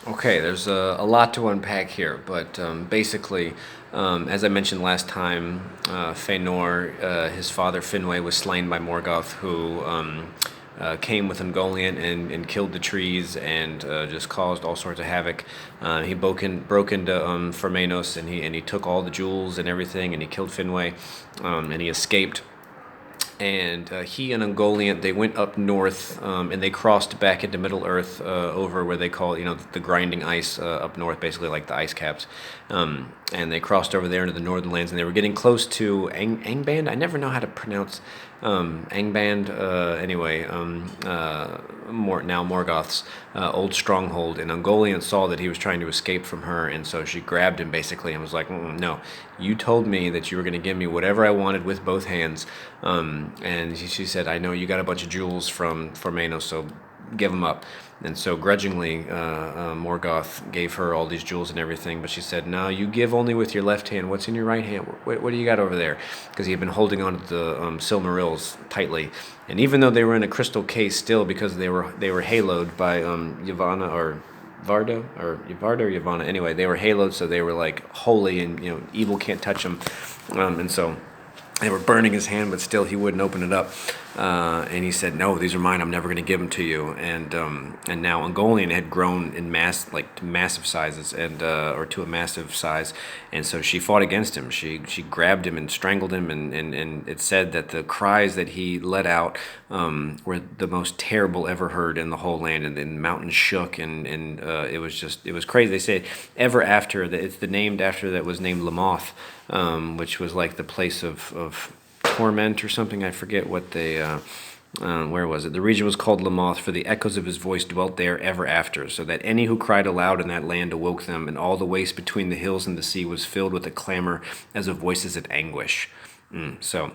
Okay, there's a lot to unpack here, but basically, as I mentioned last time, Fëanor, his father Finwë, was slain by Morgoth, who came with Ungoliant and killed the trees and just caused all sorts of havoc. He broke into Fermanos, and he took all the jewels and everything, and he killed Finwë, and he escaped. And he and Ungoliant, they went up north, and they crossed back into Middle Earth, over where they call, the grinding ice, up north, basically like the ice caps. And they crossed over there into the northern lands, and they were getting close to Angband. I never know how to pronounce Angband. Anyway, now Morgoth's old stronghold, and Ungoliant saw that he was trying to escape from her, and so she grabbed him basically and was like, "No, you told me that you were going to give me whatever I wanted with both hands." And she said, "I know you got a bunch of jewels from Formanos, so give them up." And so grudgingly, Morgoth gave her all these jewels and everything, but she said, "No, you give only with your left hand. What's in your right hand? What do you got over there?" Because he had been holding on to the Silmarils tightly, and even though they were in a crystal case, still because they were haloed by Yavanna or Varda or Yavarda or Yavanna. Anyway, they were haloed, so they were like holy, and evil can't touch them, and so. They were burning his hand, but still he wouldn't open it up. And he said, "No, these are mine. I'm never going to give them to you." And now Ungoliant had grown in to massive sizes, and or to a massive size, and so she fought against him. She grabbed him and strangled him, and it said that the cries that he let out were the most terrible ever heard in the whole land, and the mountains shook, and it was crazy. They say ever after that it's the named after that was named Lamoth, which was like the place of torment or something. I forget what they. Where was it? The region was called Lamoth, for the echoes of his voice dwelt there ever after, so that any who cried aloud in that land awoke them, and all the waste between the hills and the sea was filled with a clamor as of voices of anguish. So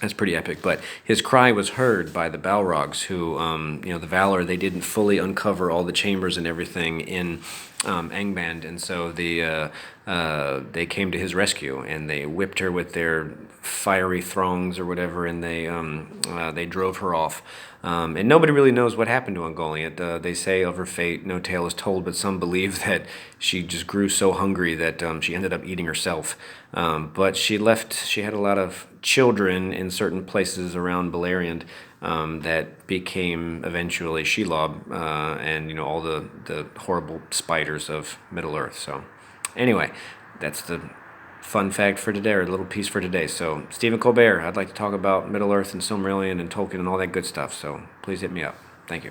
that's pretty epic. But his cry was heard by the Balrogs, who, the Valar, they didn't fully uncover all the chambers and everything in Angband, and so they came to his rescue, and they whipped her with their fiery throngs or whatever, and they drove her off. And nobody really knows what happened to Ungoliant. They say of her fate, no tale is told, but some believe that she just grew so hungry that she ended up eating herself. But she had a lot of children in certain places around Beleriand that became eventually Shelob, and all the horrible spiders of Middle Earth. So anyway, that's the fun fact for today, or a little piece for today. So, Stephen Colbert, I'd like to talk about Middle Earth and Silmarillion and Tolkien and all that good stuff. So, please hit me up. Thank you.